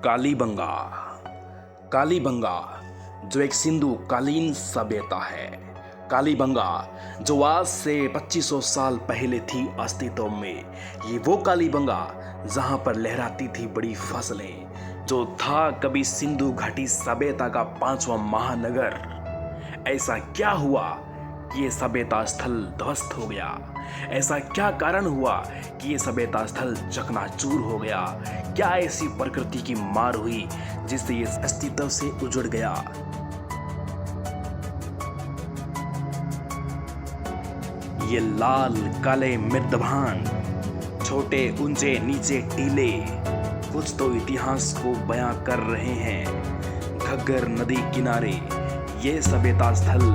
कालीबंगा। कालीबंगा जो एक सिंधु कालीन सभ्यता है। कालीबंगा जो आज से 2500 साल पहले थी अस्तित्व में। ये वो कालीबंगा जहां पर लहराती थी बड़ी फसलें, जो था कभी सिंधु घाटी सभ्यता का 5वां महानगर। ऐसा क्या हुआ कि ये सभ्यता स्थल ध्वस्त हो गया? ऐसा क्या कारण हुआ कि ये सभ्यता स्थल चकनाचूर हो गया? क्या ऐसी प्रकृति की मार हुई जिससे ये अस्तित्व से उजड़ गया? ये लाल काले मृदभान, छोटे ऊंचे नीचे टीले कुछ तो इतिहास को बयां कर रहे हैं। घग्गर नदी किनारे ये सभ्यता स्थल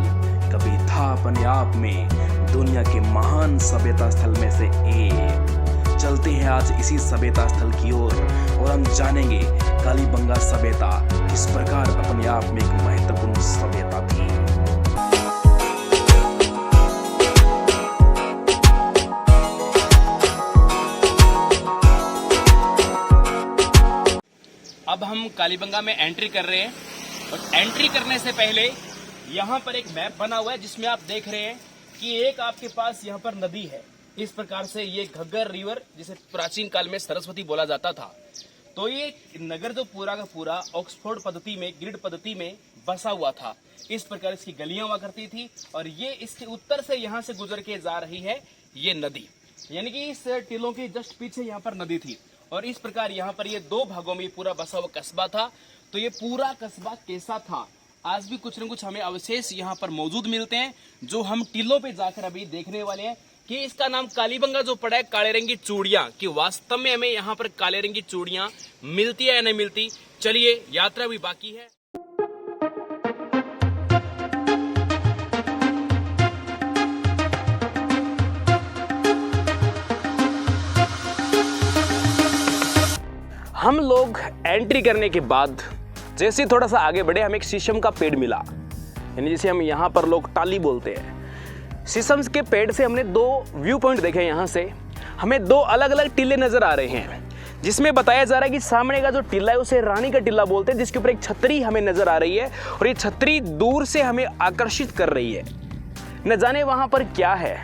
कभी था अपने आप में दुनिया के महान सभ्यता स्थल में से एक। चलते हैं आज इसी सभ्यता स्थल की ओर और हम जानेंगे कालीबंगा सभ्यता किस प्रकार अपने आप में एक महत्वपूर्ण सभ्यता थी। अब हम कालीबंगा में एंट्री कर रहे हैं और एंट्री करने से पहले यहाँ पर एक मैप बना हुआ है जिसमें आप देख रहे हैं कि एक आपके पास यहाँ पर नदी है। इस प्रकार से ये घग्गर रिवर, जिसे प्राचीन काल में सरस्वती बोला जाता था। तो ये नगर जो पूरा का पूरा ऑक्सफोर्ड पद्धति में, ग्रिड पद्धति में बसा हुआ था। इस प्रकार इसकी गलियां हुआ करती थी और ये इसके उत्तर से यहाँ से गुजर के जा रही है ये नदी, यानी कि इस टीलों के जस्ट पीछे यहाँ पर नदी थी। और इस प्रकार यहाँ पर ये दो भागों में पूरा बसा हुआ कस्बा था। तो ये पूरा कस्बा कैसा था, आज भी कुछ न कुछ हमें अवशेष यहाँ पर मौजूद मिलते हैं, जो हम टीलों पे जाकर अभी देखने वाले हैं कि इसका नाम कालीबंगा जो पड़ा है काले रंग की चूड़ियां, कि वास्तव में हमें यहाँ पर काले रंग की चूड़ियां मिलती है या नहीं मिलती। चलिए, यात्रा भी बाकी है। हम लोग एंट्री करने के बाद जैसे थोड़ा सा आगे बढ़े, हमें एक शीशम का पेड़ मिला, यानी जिसे हम यहाँ पर लोग टाली बोलते हैं। शीशम के पेड़ से हमने दो व्यू पॉइंट देखे। यहाँ से हमें दो अलग अलग टीले नजर आ रहे हैं, जिसमें बताया जा रहा है कि सामने का जो टीला है उसे रानी का टीला बोलते हैं, जिसके ऊपर एक छतरी हमें नजर आ रही है और ये छतरी दूर से हमें आकर्षित कर रही है। न जाने वहाँ पर क्या है,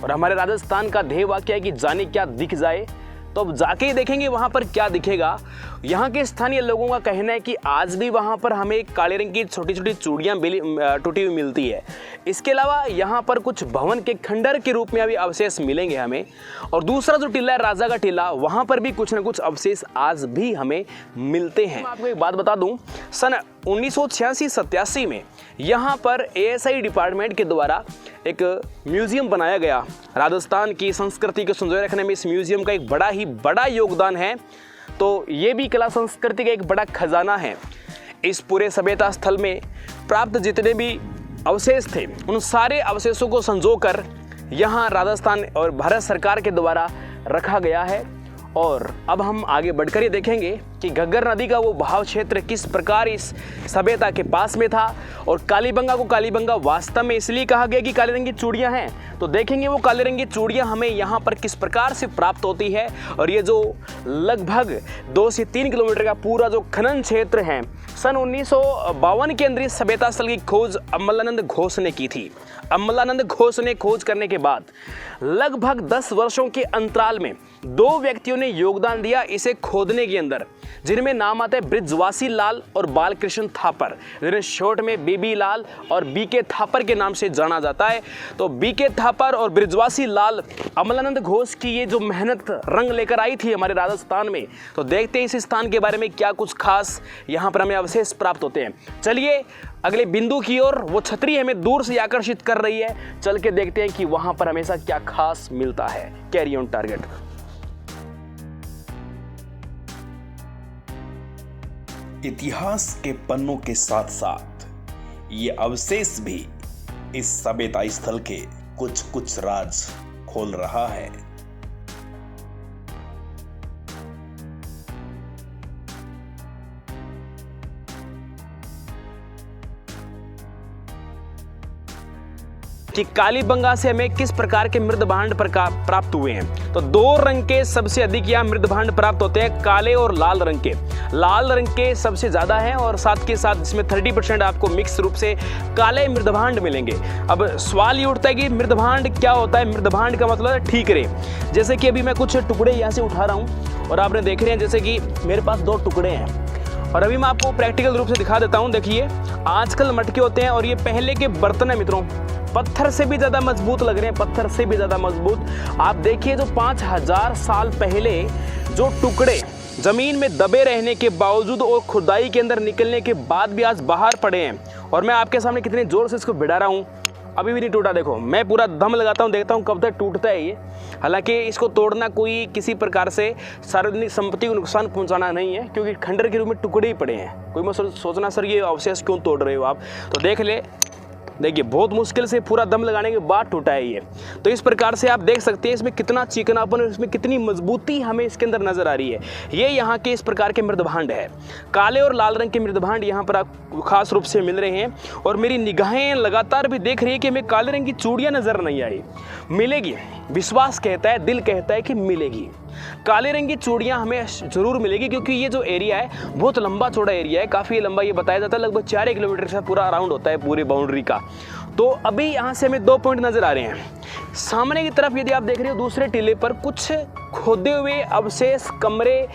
और हमारे राजस्थान का ध्येय वाक्य है कि जाने क्या दिख जाए। तो अब जाके ही देखेंगे वहां पर क्या दिखेगा। यहाँ के स्थानीय लोगों का कहना है कि आज भी वहां पर हमें काले रंग की छोटी छोटी चूड़ियां टूटी हुई मिलती है। इसके अलावा यहाँ पर कुछ भवन के खंडर के रूप में अभी अवशेष मिलेंगे हमें। और दूसरा जो टीला है राजा का टीला, वहां पर भी कुछ न कुछ अवशेष आज भी हमें मिलते हैं। मैं आपको एक बात बता दूं, सन 1986-87 में यहाँ पर ASI डिपार्टमेंट के द्वारा एक म्यूजियम बनाया गया। राजस्थान की संस्कृति को संजोए रखने में इस म्यूजियम का एक बड़ा योगदान है। तो ये भी कला संस्कृति का एक बड़ा खजाना है। इस पूरे सभ्यता स्थल में प्राप्त जितने भी अवशेष थे, उन सारे अवशेषों को संजोकर यहाँ राजस्थान और भारत सरकार के द्वारा रखा गया है। और अब हम आगे बढ़कर ये देखेंगे कि घग्गर नदी का वो बहाव क्षेत्र किस प्रकार इस सभ्यता के पास में था। और कालीबंगा को कालीबंगा वास्तव में इसलिए कहा गया कि काले रंग की चूड़ियां हैं। तो देखेंगे वो काले रंग की चूड़ियां हमें यहाँ पर किस प्रकार से प्राप्त होती है। और ये जो लगभग 2 से 3 किलोमीटर का पूरा जो खनन क्षेत्र है, सन 1952 के अंदर इस सभ्यता स्थल की खोज अमलानंद घोष ने की थी। अमलानंद घोष ने खोज करने के बाद लगभग 10 वर्षों के अंतराल में 2 व्यक्तियों ने योगदान दिया इसे खोदने के अंदर, जिनमें नाम आते हैं बृजवासी लाल और बालकृष्ण थापर, जिन्हें शॉर्ट में बीबी लाल और बीके थापर के नाम से जाना जाता है। तो बीके थापर और बृजवासी लाल, अमलानंद घोष की ये जो मेहनत रंग लेकर आई थी हमारे राजस्थान में। तो देखते हैं इस स्थान के बारे में क्या कुछ खास यहाँ पर हमें अवशेष प्राप्त होते हैं। चलिए अगले बिंदु की ओर, वो छतरी हमें दूर से आकर्षित कर रही है, चल के देखते हैं कि वहां पर हमेशा क्या खास मिलता है। Carry on target. इतिहास के पन्नों के साथ साथ ये अवशेष भी इस सभ्यता स्थल के कुछ राज खोल रहा है। कि कालीबंगा से हमें किस प्रकार के मृद भांड प्राप्त हुए हैं। तो दो रंग के सबसे अधिक यहाँ मृद भांड प्राप्त होते हैं, काले और लाल रंग के। लाल रंग के सबसे ज़्यादा हैं और साथ के साथ इसमें 30% आपको मिक्स रूप से काले मृद भांड मिलेंगे। अब सवाल ये उठता है कि मृद भांड क्या होता है। मृद भांड का मतलब है ठीकरे। जैसे कि अभी मैं कुछ टुकड़े यहाँ से उठा रहा हूँ और आपने देख रहे हैं जैसे कि मेरे पास 2 टुकड़े हैं और अभी मैं आपको प्रैक्टिकल रूप से दिखा देता हूँ। देखिए आजकल मटके होते हैं और ये पहले के बर्तन है मित्रों, पत्थर से भी ज़्यादा मजबूत लग रहे हैं, पत्थर से भी ज़्यादा मजबूत। आप देखिए जो 5000 साल पहले जो टुकड़े ज़मीन में दबे रहने के बावजूद और खुदाई के अंदर निकलने के बाद भी आज बाहर पड़े हैं और मैं आपके सामने कितने ज़ोर से इसको भिड़ा रहा हूँ, अभी भी नहीं टूटा। देखो मैं पूरा दम लगाता हूँ, देखता हूँ कब तक टूटता है ये। हालांकि इसको तोड़ना कोई किसी प्रकार से सार्वजनिक संपत्ति को नुकसान पहुंचाना नहीं है, क्योंकि खंडर के रूप में टुकड़े ही पड़े हैं। कोई मत सोचना सर ये अवशेष क्यों तोड़ रहे हो आप, तो देख ले। देखिए बहुत मुश्किल से पूरा दम लगाने के बाद टूटा है ये। तो इस प्रकार से आप देख सकते हैं इसमें कितना चिकनापन और इसमें कितनी मजबूती हमें इसके अंदर नजर आ रही है। ये यहाँ के इस प्रकार के मृद भांड है। काले और लाल रंग के मृद भांड यहाँ पर आप खास रूप से मिल रहे हैं और मेरी निगाहें लगातार भी देख रही है कि हमें काले रंग की चूड़ियाँ नजर नहीं आई। मिलेगी, विश्वास कहता है, दिल कहता है कि मिलेगी। काले रंग की चूड़ियाँ हमें जरूर मिलेगी, क्योंकि ये जो एरिया है बहुत लंबा चौड़ा एरिया है, काफ़ी लंबा। ये बताया जाता है लगभग 4 किलोमीटर से पूरा अराउंड होता है पूरी बाउंड्री का। तो अभी यहाँ से हमें 2 पॉइंट नज़र आ रहे हैं। सामने की तरफ यदि आप देख रहे हो दूसरे टीले पर कुछ खोदे हुए अवशेष, कमरे,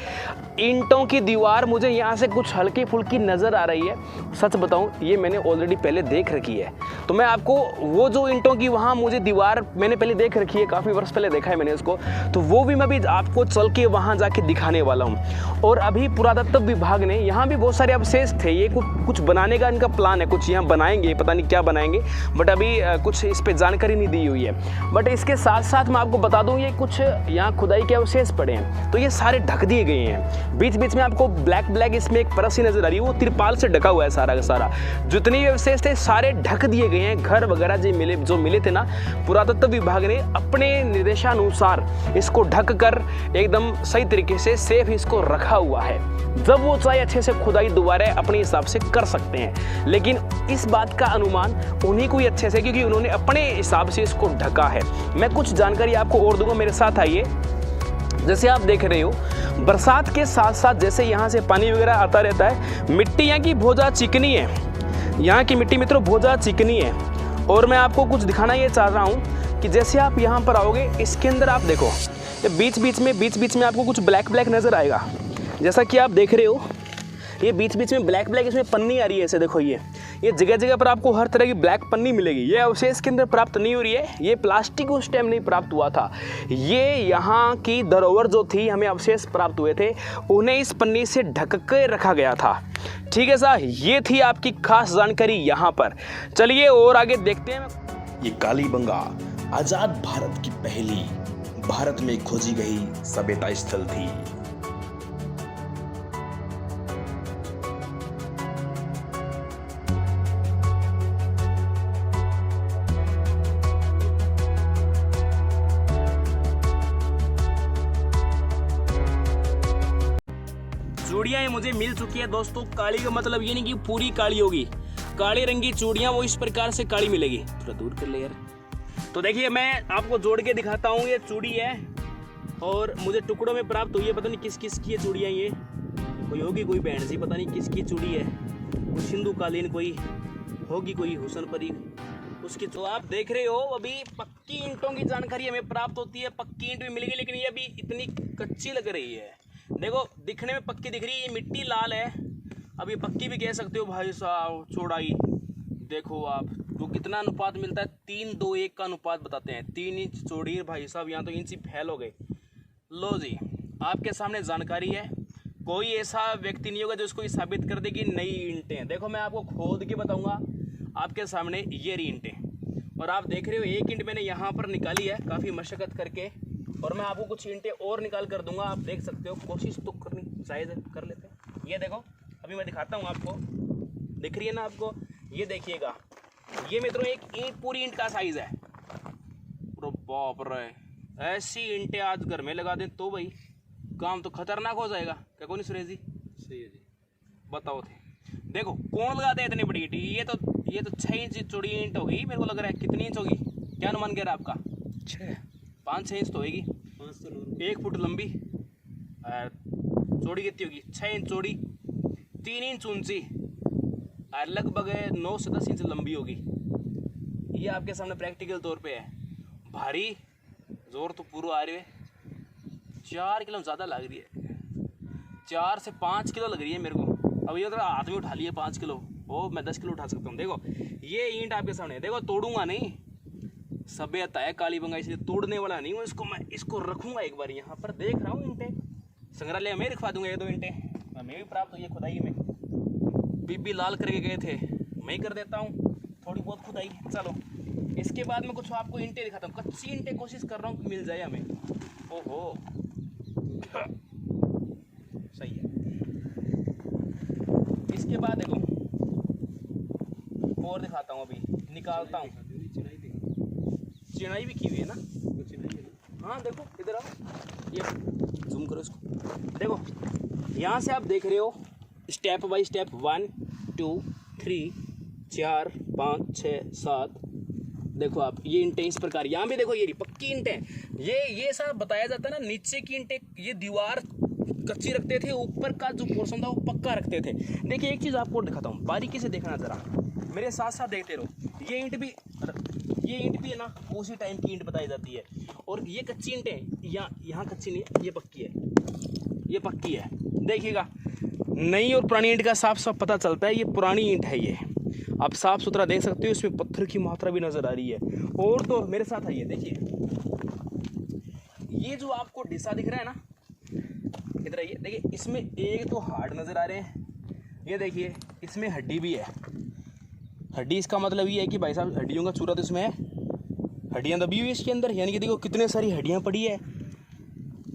ईंटों की दीवार मुझे यहाँ से कुछ हल्की फुल्की नज़र आ रही है। सच बताऊँ ये मैंने ऑलरेडी पहले देख रखी है। तो मैं आपको वो जो ईंटों की वहाँ मुझे दीवार मैंने पहले देख रखी है, काफ़ी वर्ष पहले देखा है मैंने उसको, तो वो भी मैं भी आपको चल के वहाँ जाके दिखाने वाला हूँ। और अभी पुरातत्व विभाग ने यहाँ भी बहुत सारे अवशेष थे, ये कुछ बनाने का इनका प्लान है, कुछ यहाँ बनाएंगे, पता नहीं क्या बनाएंगे, बट अभी कुछ इस पर जानकारी नहीं दी हुई है। बट इसके साथ साथ मैं आपको बता दूँ ये कुछ यहाँ खुदाई के अवशेष पड़े हैं, तो ये सारे ढक दिए गए हैं। बीच बीच में आपको ब्लैक इसमें एक परत सी नजर आ रही है, वो तिरपाल से ढका हुआ है सारा का सारा। जितने भी अवशेष थे सारे ढक दिए गए हैं। घर वगैरह जो मिले थे ना, पुरातत्व विभाग ने अपने निर्देशानुसार इसको ढक कर एकदम सही तरीके से सेफ इसको रखा हुआ है। जब वो चाहे अच्छे से खुदाई दोबारा अपने हिसाब से कर सकते हैं, लेकिन इस बात का अनुमान उन्हीं को ही अच्छे से, क्योंकि उन्होंने अपने हिसाब से इसको ढका है। मैं कुछ जानकारी आपको और दूंगा, मेरे साथ आइए। जैसे आप देख रहे हो बरसात के साथ साथ जैसे यहाँ से पानी वगैरह आता रहता है, मिट्टी यहाँ की बहुत ज़्यादा चिकनी है। यहाँ की मिट्टी मित्रों बहुत ज़्यादा चिकनी है और मैं आपको कुछ दिखाना ये चाह रहा हूँ कि जैसे आप यहाँ पर आओगे इसके अंदर आप देखो ये बीच बीच में आपको कुछ ब्लैक नज़र आएगा। जैसा कि आप देख रहे हो ये बीच में ब्लैक इसमें पन्नी आ रही है। ऐसे देखो ये जगह जगह पर आपको हर तरह की ब्लैक पन्नी मिलेगी। ये अवशेष के अंदर प्राप्त नहीं हो रही है, ये प्लास्टिक उस टाइम नहीं प्राप्त हुआ था। ये यहाँ की धरोहर जो थी, हमें अवशेष प्राप्त हुए थे, उन्हें इस पन्नी से ढक के रखा गया था। ठीक है साहब, ये थी आपकी खास जानकारी यहाँ पर। चलिए और आगे देखते हैं। ये कालीबंगा आजाद भारत की पहली भारत में खोजी गई सभ्यता स्थल थी। चूड़ियाँ ये मुझे मिल चुकी है दोस्तों। काली का मतलब ये नहीं कि पूरी काली होगी, काले रंग की चूड़ियाँ वो इस प्रकार से काली मिलेगी। थोड़ा दूर कर ले यार। तो देखिए मैं आपको जोड़ के दिखाता हूँ। ये चूड़ी है और मुझे टुकड़ों में प्राप्त हुई है। पता नहीं किस किस की है चूड़ियाँ, ये कोई होगी कोई बहन सी, पता नहीं किसकी चूड़ी है, कोई सिंधु कालीन कोई होगी, कोई हुसन परी उसकी। तो आप देख रहे हो अभी पक्की ईंटों की जानकारी हमें प्राप्त होती है। पक्की ईंट भी मिलेगी, लेकिन ये अभी इतनी कच्ची लग रही है। देखो दिखने में पक्की दिख रही है, ये मिट्टी लाल है, अब ये पक्की भी कह सकते हो भाई साहब। चौड़ाई देखो आप, तो कितना अनुपात मिलता है, 3:2:1 का अनुपात बताते हैं। 3 इंच चौड़ी है भाई साहब, यहाँ तो इंच ही फैल हो गए। लो जी आपके सामने जानकारी है, कोई ऐसा व्यक्ति नहीं होगा जो इसको ये साबित कर दे कि नई ईंटें हैं। देखो मैं आपको खोद के बताऊंगा आपके सामने, ये रही ईंटें। और आप देख रहे हो एक ईंट मैंने यहाँ पर निकाली है काफ़ी मशक्कत करके, और मैं आपको कुछ ईंटें और निकाल कर दूंगा। आप देख सकते हो, कोशिश तो करनी शायद कर लेते हैं। ये देखो अभी मैं दिखाता हूँ आपको, दिख रही है ना आपको, ये देखिएगा, ये मित्रों एक ईंट, पूरी ईंट का साइज है। बाप रे, ऐसी ईंटें आज घर में लगा दें तो भाई काम तो खतरनाक हो जाएगा। क्या कौन सुरेश जी? सही है जी, बताओ थे। देखो कौन लगाते हैं इतनी बड़ी ईंट, ये तो ये तो 6 इंच चौड़ी ईंट होगी मेरे को लग रहा है। कितनी इंच होगी, क्या अनुमान कह रहा है आपका? 5-6 इंच तो होगी। 1 फुट लंबी और चौड़ी कितनी होगी? 6 इंच चौड़ी, 3 इंच ऊंची और लगभग 9 से 10 इंच लंबी होगी। ये आपके सामने प्रैक्टिकल तौर पे है। भारी जोर तो पूरा आ रही है, 4 किलो ज़्यादा लग रही है, 4 से 5 किलो लग रही है मेरे को। अब ये तो हाथ में उठा लिए 5 किलो, ओ मैं 10 किलो उठा सकता हूँ। देखो ये ईंट आपके सामने, देखो तोड़ूंगा नहीं, सभ्यता है कालीबंगा, इसलिए तोड़ने वाला नहीं हूँ इसको। मैं इसको रखूंगा एक बार यहाँ पर। देख रहा हूँ ईंटें, संग्रहालय में रखवा दूंगा ये 2 ईंटें। मैं भी प्राप्त हुई है खुदाई में, बीबी लाल करके गए थे, मैं ही कर देता हूँ थोड़ी बहुत खुदाई। चलो इसके बाद मैं कुछ आपको ईंटें दिखाता हूँ, कच्ची ईंटें कोशिश कर रहा हूँ कि मिल जाए हमें। ओहो सही है। इसके बाद देखो और दिखाता हूँ, अभी निकालता हूँ। चिनाई भी की हुई है ना? हाँ देखो इधर आओ, ये जूम करो इसको। देखो यहाँ से आप देख रहे हो स्टेप बाय स्टेप 1 2 3 4 5 6 7। देखो आप ये ईंटें इस प्रकार, यहाँ भी देखो ये पक्की ईंटें। ये सब बताया जाता है ना, नीचे की ईंटें ये दीवार कच्ची रखते थे, ऊपर का जो पोर्शन था वो पक्का रखते थे। देखिए एक चीज़ आपको दिखाता हूँ, बारीकी से देखना ज़रा, मेरे साथ साथ देखते रहो। ये ईंट भी है ना उसी टाइम की ईंट बताई जाती है। और ये कच्ची ईंटें यहाँ कच्ची नहीं है, ये पक्की है, ये पक्की है। देखिएगा नई और पुरानी ईंट का साफ साफ पता चलता है। ये पुरानी ईंट है, ये आप साफ सुथरा देख सकते हो, इसमें पत्थर की मात्रा भी नजर आ रही है। और तो मेरे साथ आइए, देखिए ये जो आपको डिसा दिख रहा है ना, इधर आइए, देखिए इसमें एक तो हार्ड नजर आ रहे हैं, ये देखिए इसमें हड्डी भी है। हड्डी इसका मतलब ये है कि भाई साहब हड्डियों का चूरा तो इसमें है, हड्डियां दबी हुई है इसके अंदर। यानी कि देखो कितने सारी हड्डियां पड़ी है।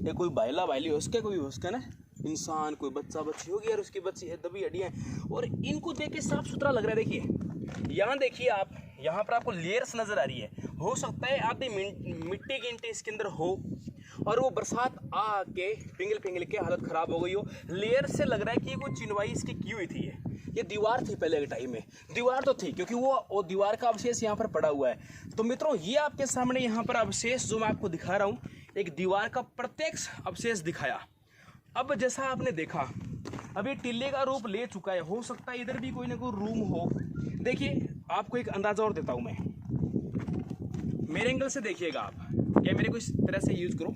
ये कोई बायला बायली हो उसके, कोई उसका ना इंसान, कोई बच्चा बच्ची होगी यार, उसकी बच्ची है, दबी हड्डियां। और इनको देख के साफ सुथरा लग रहा है। देखिए यहाँ देखिए आप, यहाँ पर आपको लेयर्स नजर आ रही है। हो सकता है आधे मिट्टी की ईंटें इसके अंदर हो और वो बरसात आके पिघल के हालत खराब हो गई हो। लेयर से लग रहा है कि वो चिनवाई इसकी की हुई थी। ये दीवार थी पहले के टाइम में, दीवार तो थी क्योंकि वो दीवार का अवशेष यहाँ पर पड़ा हुआ है। तो मित्रों ये आपके सामने यहाँ पर अवशेष जो मैं आपको दिखा रहा हूँ, एक दीवार का प्रत्यक्ष अवशेष दिखाया। अब जैसा आपने देखा, अब ये टिल्ले का रूप ले चुका है। हो सकता है इधर भी कोई ना कोई रूम हो। देखिए आपको एक अंदाजा और देता हूँ मैं, मेरे एंगल से देखिएगा आप, या मेरे को इस तरह से यूज करो।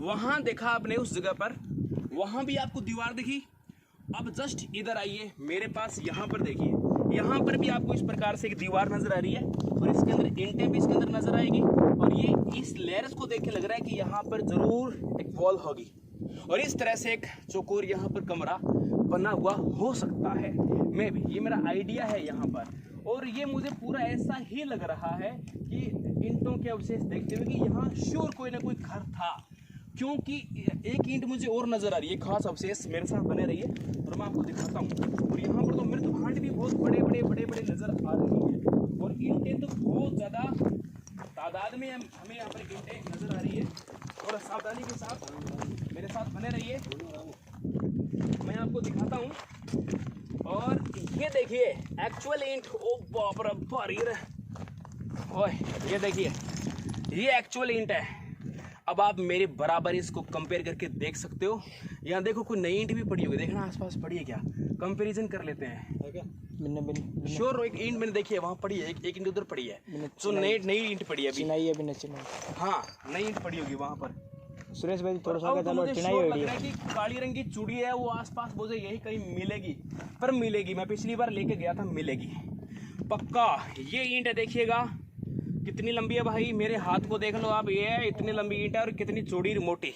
वहाँ देखा आपने उस जगह पर, वहाँ भी आपको दीवार दिखी। अब जस्ट इधर आइए मेरे पास, यहाँ पर देखिए, यहाँ पर भी आपको इस प्रकार से एक दीवार नजर आ रही है और इसके अंदर ईंटें भी इसके अंदर नजर आएगी। और ये इस लेयर्स को देख के लग रहा है कि यहाँ पर जरूर एक वॉल होगी और इस तरह से एक चौकोर यहाँ पर कमरा बना हुआ हो सकता है। मैं भी, ये मेरा आइडिया है यहाँ पर। और ये मुझे पूरा ऐसा ही लग रहा है कि ईंटों के अवशेष देखते हुए कि यहाँ श्योर कोई ना कोई घर था, क्योंकि एक ईंट मुझे और नजर आ रही है। खास अवशेष मेरे साथ बने रहिए और मैं आपको दिखाता हूँ। और यहाँ पर तो मृत भांड भी बहुत बड़े बड़े नजर आ रही है और ईंटें तो बहुत ज़्यादा तादाद में हमें यहाँ पर ईंटें नजर आ रही है। और सावधानी के साथ मेरे साथ बने रहिए, मैं आपको दिखाता हूँ। और ये देखिए एक्चुअल ईंट, ओ बाप रे भारी रे, ओए ये देखिए ये एक्चुअल ईंट है। अब आप मेरे बराबर इसको कंपेयर करके देख सकते हो। यहाँ देखो कोई नई ईंट भी पड़ी होगी, देखना आसपास पड़ी है क्या, कंपैरिजन कर लेते हैं। श्योर एक ईंट मैंने देखी है वहाँ पड़ी है, एक ईंट उधर पड़ी है, तो नई ईंट पड़ी है अभी। हाँ नई ईंट पड़ी होगी वहाँ पर। सुरेश भाई थोड़ा सा लग रहा है कि काली रंग की चूड़ी है वो आसपास मुझे यही कहीं मिलेगी, पर मिलेगी, मैं पिछली बार लेके गया था, मिलेगी पक्का। ये ईंट है, देखिएगा कितनी लंबी है भाई, मेरे हाथ को देख लो आप, ये है इतनी लंबी ईंट है और कितनी चौड़ी मोटी।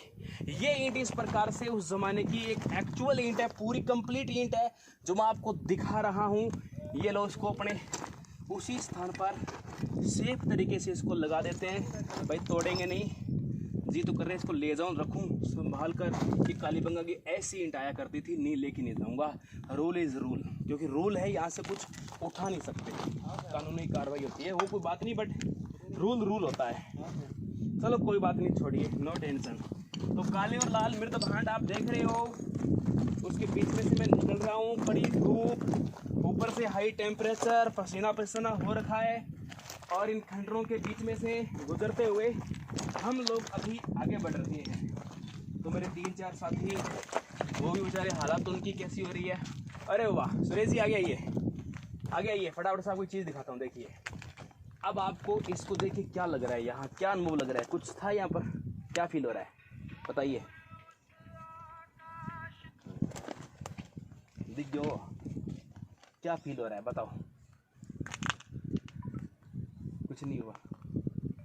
ये ईंट इस प्रकार से उस जमाने की एक एक्चुअल ईंट है, पूरी कंप्लीट ईंट है जो मैं आपको दिखा रहा हूँ। ये लो इसको अपने उसी स्थान पर सेफ तरीके से इसको लगा देते हैं भाई, तोड़ेंगे नहीं। जी तो कर रहे हैं इसको ले जाऊँ, रखूँ संभाल कर कि कालीबंगा की ऐसी ईंट आया करती थी, नहीं लेके नहीं जाऊँगा। रूल इज़ रूल, क्योंकि रूल है, यहाँ से कुछ उठा नहीं सकते, कानूनी कार्रवाई होती है, वो कोई बात नहीं, बट रूल होता है। चलो कोई बात नहीं, छोड़िए, नो टेंशन। तो काले और लाल मृत भांड आप देख रहे हो, उसके बीच में से मैं निकल रहा हूँ। बड़ी धूप, ऊपर से हाई टेम्परेचर, पसीना पसीना हो रखा है, और इन खंडरों के बीच में से गुजरते हुए हम लोग अभी आगे बढ़ रहे हैं। तो मेरे 3-4 साथी, वो भी बेचारे हालात उनकी कैसी हो रही है। अरे वाह सुरेश जी आगे आइए, आगे आइए, फटाफट से आपको चीज़ दिखाता हूँ। देखिए अब आपको इसको देख के क्या लग रहा है, यहाँ क्या अनुभव लग रहा है, कुछ था यहाँ पर, क्या फील हो रहा है बताइए। दिख गयो, क्या फील हो रहा है बताओ। कुछ नहीं हुआ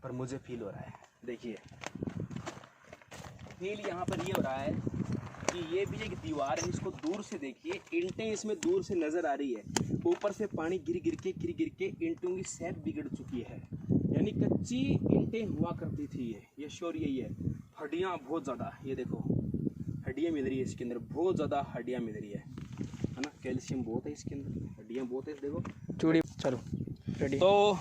पर मुझे फील हो रहा है। देखिए फील यहाँ पर ये हो रहा है कि ये भी एक दीवार है, इसको दूर से देखिए, ईंटें इसमें दूर से नजर आ रही है। ऊपर से पानी गिर गिर के ईंटों की शेप बिगड़ चुकी है, यानी कच्ची ईंटें हुआ करती थी। ये श्योर यही है। हड्डियाँ बहुत ज़्यादा, ये देखो हड्डियाँ मिल रही है इसके अंदर, बहुत ज़्यादा हड्डियाँ मिल रही है ना, कैल्शियम बहुत है इसके अंदर, हड्डियाँ बहुत है। देखो चूड़ी, चलो रेडी। तो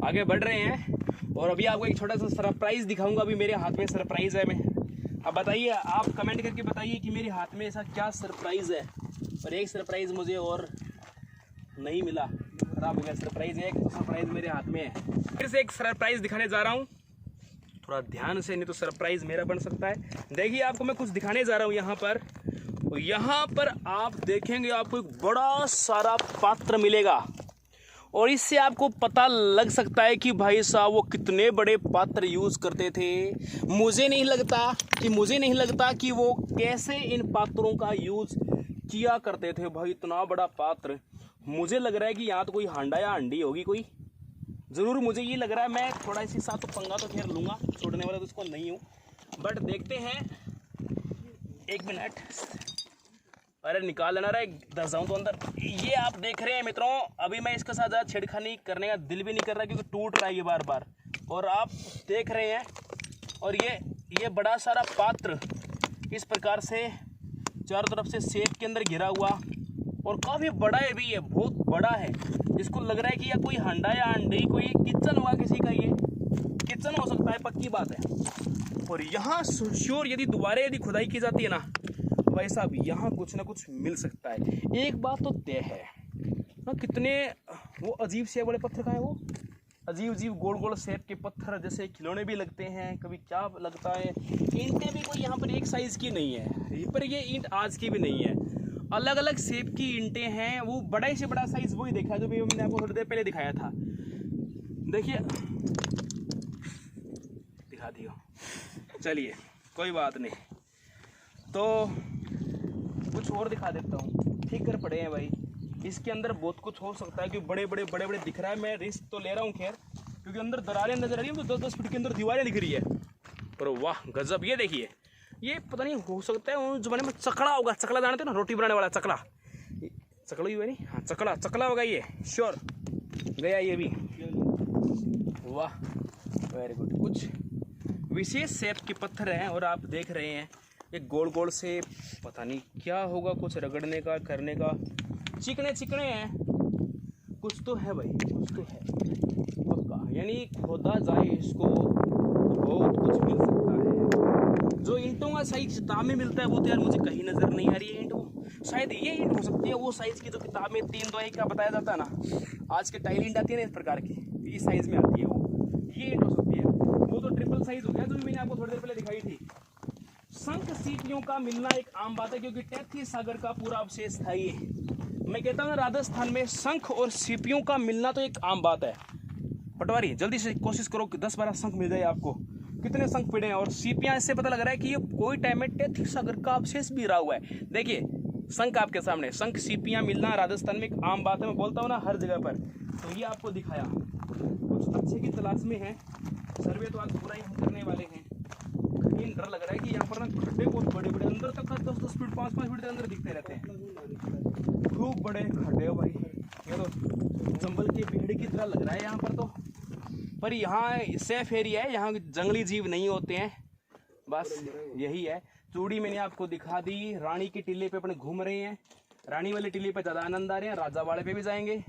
आगे बढ़ रहे हैं और अभी आपको एक छोटा सा सरप्राइज़ दिखाऊंगा। अभी मेरे हाथ में सरप्राइज़ है। मैं अब बताइए, आप कमेंट करके बताइए कि मेरे हाथ में ऐसा क्या सरप्राइज़ है। और एक सरप्राइज़ मुझे और नहीं मिला, खराब हो गया सरप्राइज़। एक सरप्राइज़ मेरे हाथ में है, फिर से एक सरप्राइज़ दिखाने जा रहा हूँ। थोड़ा ध्यान से, नहीं तो सरप्राइज़ मेरा बन सकता है। देखिए आपको मैं कुछ दिखाने जा रहा हूँ यहाँ पर। यहाँ पर आप देखेंगे आपको एक बड़ा सारा पात्र मिलेगा, और इससे आपको पता लग सकता है कि भाई साहब वो कितने बड़े पात्र यूज़ करते थे। मुझे नहीं लगता कि वो कैसे इन पात्रों का यूज़ किया करते थे। भाई इतना बड़ा पात्र, मुझे लग रहा है कि यहाँ तो कोई हांडा या हांडी होगी कोई, ज़रूर मुझे ये लग रहा है। मैं थोड़ा इसी साथ तो पंगा तो खैर लूँगा, छोड़ने वाला तो इसको नहीं हूँ, बट देखते हैं। एक मिनट, अरे निकाल लेना रे, दस जाऊँ तो अंदर। ये आप देख रहे हैं मित्रों, अभी मैं इसके साथ ज़्यादा छेड़खानी करने का दिल भी नहीं कर रहा क्योंकि टूट रहा है ये बार बार, और आप देख रहे हैं। और ये बड़ा सारा पात्र इस प्रकार से चारों तरफ से सेब के अंदर घिरा हुआ, और काफ़ी बड़ा है भी, ये बहुत बड़ा है। इसको लग रहा है कि या कोई हांडा या अंडी, कोई किचन हुआ किसी का, ये किचन हो सकता है, पक्की बात है। और यहाँ श्योर यदि खुदाई की जाती है ना भाई साहब, यहाँ कुछ ना कुछ मिल सकता है। एक बात तो तय है ना, कितने वो अजीब से बड़े पत्थर का है, वो अजीब गोल गोल शेप के पत्थर, जैसे खिलौने भी लगते हैं कभी, क्या लगता है। ईंटें भी कोई यहाँ पर एक साइज़ की नहीं है, पर ये ईंट आज की भी नहीं है, अलग अलग शेप की ईंटें हैं। वो बड़ा से बड़ा साइज़ वही देखा जो भी मैंने आपको थोड़ी देर पहले दिखाया था। देखिए दिखा दियो, चलिए कोई बात नहीं। तो कुछ और दिखा देता हूँ, ठीक कर पड़े हैं भाई, इसके अंदर बहुत कुछ हो सकता है क्योंकि बड़े बड़े दिख रहा है। मैं रिस्क तो ले रहा हूँ खैर, क्योंकि अंदर दरारें नजर आ रही हैं, तो 10-10 फीट के अंदर दीवारें दिख रही है। पर वाह गजब, ये देखिए, ये पता नहीं, हो सकता है उस जमाने में चकला होगा। चकला जानते हो ना, रोटी बनाने वाला चकला, चकला ही हुआ नहीं, हाँ चकला होगा ये, श्योर गया ये भी। वाह वेरी गुड। कुछ विशेष शेप के पत्थर हैं, और आप देख रहे हैं एक गोल से, पता नहीं क्या होगा, कुछ रगड़ने का करने का, चिकने हैं, कुछ तो है भाई, कुछ तो है पक्का। यानी खोदा जाए इसको तो बहुत कुछ मिल सकता है। जो ईंटों का साइज किताब में मिलता है वो तो यार मुझे कहीं नज़र नहीं आ रही है ईंट। वो शायद ये ईंट हो सकती है, वो साइज़ की जो किताब में 3-2 का बताया जाता है ना, आज के टाइल ईंट आती है ना इस प्रकार की, इस साइज़ में आती है वो, ये ईंट हो सकती है। वो तो ट्रिपल साइज़ हो गया जो मैंने आपको थोड़ी देर पहले दिखाई थी। शंख सीपियों का मिलना एक आम बात है, क्योंकि तैतीस सागर का पूरा अवशेष था ये। मैं कहता हूँ राजस्थान में शंख और सीपियों का मिलना तो एक आम बात है। पटवारी जल्दी से कोशिश करो कि 10-12 शंख मिल जाए आपको। कितने शंख पड़े हैं, और सीपियाँ, इससे पता लग रहा है कि ये कोई टाइम में तैतीस सागर का अवशेष भी रहा हुआ है। देखिए शंख आपके सामने, शंख सीपियाँ मिलना राजस्थान में एक आम बात है, मैं बोलता हूँ ना हर जगह पर। तो ये आपको दिखाया, कुछ अच्छे की तलाश में है। सर्वे तो आज पूरा ही हम करने वाले हैं। डर लग रहा है कि यहाँ पर ना खड्डे बहुत बड़े अंदर तक 10-10 फीट 5-5 फीट के अंदर दिखते रहते हैं, खूब बड़े खड्डे हो भाई। ये तो जंगल के पेड़ की तरह लग रहा है यहाँ पर तो, पर यहाँ सेफ एरिया है, यहाँ जंगली जीव नहीं होते हैं, बस यही है। चूड़ी मैंने आपको दिखा दी, रानी की टीले पे अपने घूम रहे हैं, रानी वाले टीले पे ज़्यादा आनंद आ रहे हैं, राजा वाले पे भी जाएंगे।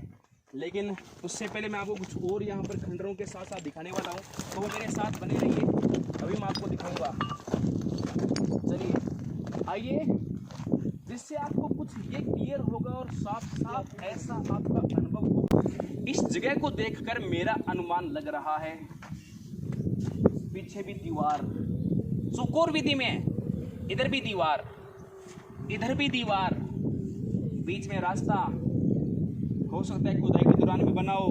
लेकिन उससे पहले मैं आपको कुछ और यहाँ पर खंडरों के साथ साथ दिखाने वाला हूँ, तो वो मेरे साथ बने रहिए, अभी मैं आपको दिखाऊंगा। चलिए आइए, जिससे आपको कुछ ये क्लियर होगा और साफ साफ ऐसा आपका अनुभव होगा। इस जगह को देखकर मेरा अनुमान लग रहा है, पीछे भी दीवार, चौकोर विधि में, इधर भी दीवार, इधर भी दीवार, बीच में रास्ता, हो सकता है खुदाई के दौरान भी बना हो,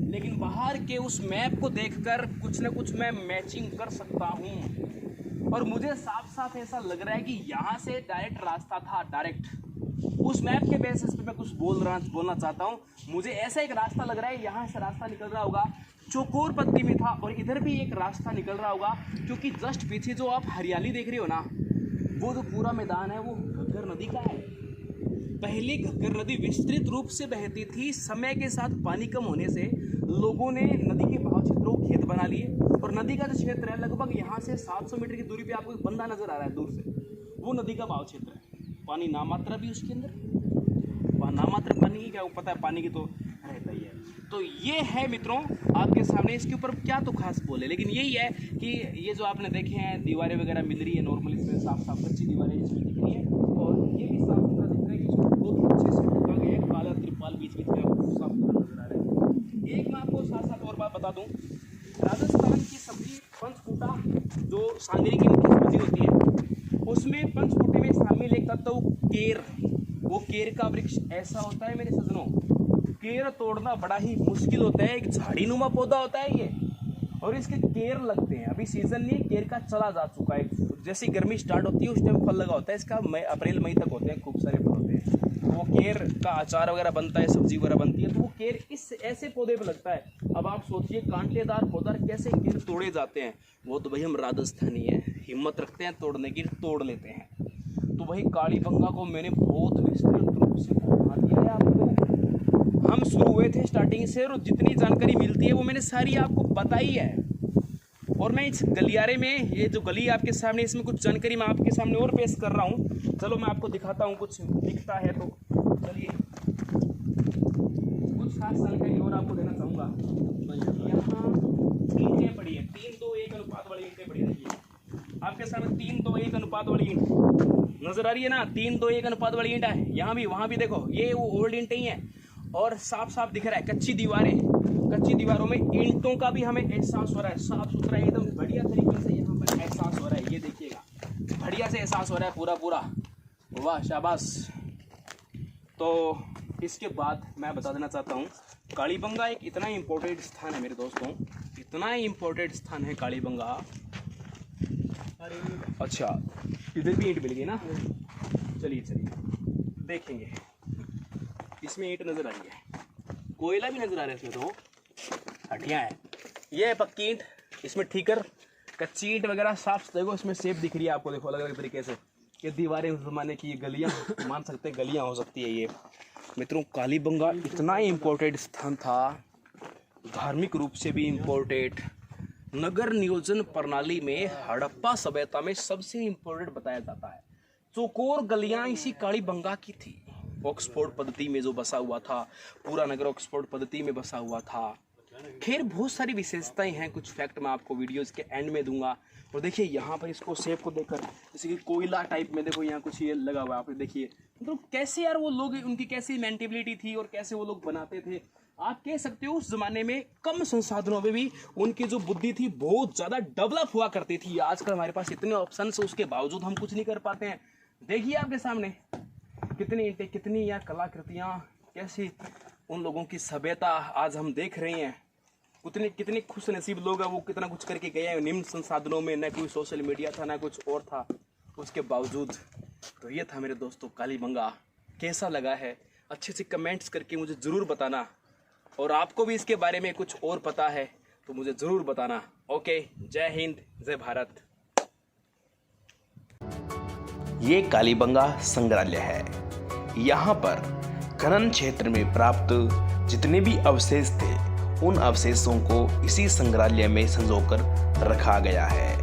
लेकिन बाहर के उस मैप को देखकर कुछ न कुछ मैं मैचिंग कर सकता हूँ। और मुझे साफ साफ ऐसा लग रहा है कि यहाँ से डायरेक्ट रास्ता था, डायरेक्ट उस मैप के बेसिस पे मैं कुछ बोलना चाहता हूँ। मुझे ऐसा एक रास्ता लग रहा है, यहाँ से रास्ता निकल रहा होगा, चौकोर पत्ती में था, और इधर भी एक रास्ता निकल रहा होगा, क्योंकि जस्ट पीछे जो आप हरियाली देख रहे हो ना, वो जो पूरा मैदान है वो घग्गर नदी का है। पहले घग्गर नदी विस्तृत रूप से बहती थी, समय के साथ पानी कम होने से लोगों ने नदी के बहाव क्षेत्रों को खेत बना लिए, और नदी का जो क्षेत्र है लगभग यहाँ से 700 मीटर की दूरी पे आपको एक बंदा नजर आ रहा है दूर से, वो नदी का बहाव क्षेत्र है। पानी नामात्र भी उसके अंदर, नामात्र पानी की क्या पता है, पानी की तो रहता ही है। तो ये है मित्रों आपके सामने, इसके ऊपर क्या तो खास बोले, लेकिन यही है कि ये जो आपने देखे हैं दीवारें वगैरह मिल रही है, नॉर्मल इसमें साफ साफ कच्ची दीवारें इसमें दिख रही है, और ये भी साफ सुथरा दिख रहा है कि इसको बहुत अच्छे से ढका गया है, काला त्रिपाल बीच बीच में आपको साफ सुथरा नजर आ रहा है। एक मैं आपको साथ साथ और बात बता दूं, राजस्थान की सब्जी पंचकूटा जो सांगरी की मुख्य सब्जी होती है, उसमें पंचकूटे में शामिल एक तत्व केर, वो केर का वृक्ष ऐसा होता है मेरे सज्जनों, केर तोड़ना बड़ा ही मुश्किल होता है, एक झाड़ी नुमा पौधा होता है ये, और इसके केर लगते हैं। अभी सीजन नहीं, केर का चला जा चुका है, जैसी गर्मी स्टार्ट होती है उस टाइम फल लगा होता है इसका, अप्रैल मई तक होते हैं, खूब सारे फल होते हैं, वो केर का अचार वगैरह बनता है, सब्जी वगैरह बनती है, तो वो केर इस ऐसे पौधे पे लगता है। अब आप सोचिए कांटेदार पौधा कैसे केर तोड़े जाते हैं, वो तो भाई हम राजस्थानी हैं, हिम्मत रखते हैं तोड़ने की, तोड़ लेते हैं। तो वही काली बंगा को मैंने बहुत विस्तृत रूप से बता दिया है आपको। हम शुरू हुए थे स्टार्टिंग से, और जितनी जानकारी मिलती है वो मैंने सारी आपको बताई है। और मैं इस गलियारे में, ये जो गली आपके सामने, इसमें कुछ जानकारी मैं आपके सामने और पेश कर रहा हूँ। चलो मैं आपको दिखाता हूँ, कुछ दिखता है तो चलिए कुछ खास जानकारी और आपको देना चाहूँगा। यहाँ ईंटें पड़ी है, 3:2:1 अनुपात वाली ईंटें पड़ी है आपके सामने, 3:2:1 अनुपात वाली ईंट नजर आ रही है ना, 3:2:1 अनुपात वाली ईंट है। यहाँ भी वहाँ भी देखो, ये वो ओल्ड ईंटें ही हैं, और साफ साफ दिख रहा है कच्ची दीवारें, कच्ची दीवारों में ईंटों का भी हमें एहसास हो रहा है, साफ सुथरा एकदम बढ़िया तरीके से यहाँ पर एहसास हो रहा है। ये देखिएगा, बढ़िया से एहसास हो रहा है पूरा, वाह शाबाश। तो इसके बाद मैं बता देना चाहता हूँ, कालीबंगा एक इतना इम्पोर्टेंट स्थान है मेरे दोस्तों, इतना इम्पोर्टेंट स्थान है कालीबंगा। अच्छा इधर भी ईंट मिल गई ना, चलिए देखेंगे। इसमें ईंट नजर आ रही है, कोयला भी नजर आ रहा है इसमें, तो हटिया है। ये है पक्की ईंट, इसमें ठीकर, कच्ची ईंट वगैरह साफ देखो, इसमें शेप दिख रही है आपको, देखो अलग अलग तरीके से। ये दीवारें उस जमाने की, ये गलियां मान सकते हैं गलियां हो सकती है ये। मित्रों कालीबंगा इतना इम्पोर्टेंट स्थान था, धार्मिक रूप से भी इम्पोर्टेंट, नगर नियोजन प्रणाली में हड़प्पा सभ्यता में सबसे इम्पोर्टेंट बताया जाता है। चौकोर गलियां इसी कालीबंगा की थी। ऑक्सफोर्ड पद्धति में जो बसा हुआ था, पूरा नगर ऑक्सफोर्ड पद्धति में बसा हुआ था। खैर बहुत सारी विशेषताएं हैं, कुछ फैक्ट मैं आपको वीडियोस के एंड में दूंगा। और देखिए यहाँ पर इसको शेप को देखकर, जैसे कि कोयला टाइप में देखो यहाँ कुछ ये लगा हुआ है, आप देखिए तो कैसे यार वो लोग, उनकी कैसी मेंटेबिलिटी थी और कैसे वो लोग बनाते थे। आप कह सकते हो उस जमाने में कम संसाधनों में भी उनकी जो बुद्धि थी बहुत ज़्यादा डेवलप हुआ करती थी। आजकल हमारे पास इतने ऑप्शन है, उसके बावजूद हम कुछ नहीं कर पाते हैं। देखिए आपके सामने कितनी ईंटें, कितनी या कलाकृतियाँ, कैसी उन लोगों की सभ्यता आज हम देख रहे हैं। कितने खुश नसीब लोग हैं, वो कितना कुछ करके गए हैं निम्न संसाधनों में, न कोई सोशल मीडिया था ना कुछ और था, उसके बावजूद। तो ये था मेरे दोस्तों कालीबंगा। कैसा लगा है अच्छे से कमेंट्स करके मुझे ज़रूर बताना, और आपको भी इसके बारे में कुछ और पता है तो मुझे ज़रूर बताना। ओके, जय हिंद, जय भारत। ये कालीबंगा संग्रहालय है। यहाँ पर खनन क्षेत्र में प्राप्त जितने भी अवशेष थे, उन अवशेषों को इसी संग्रहालय में संजोकर रखा गया है।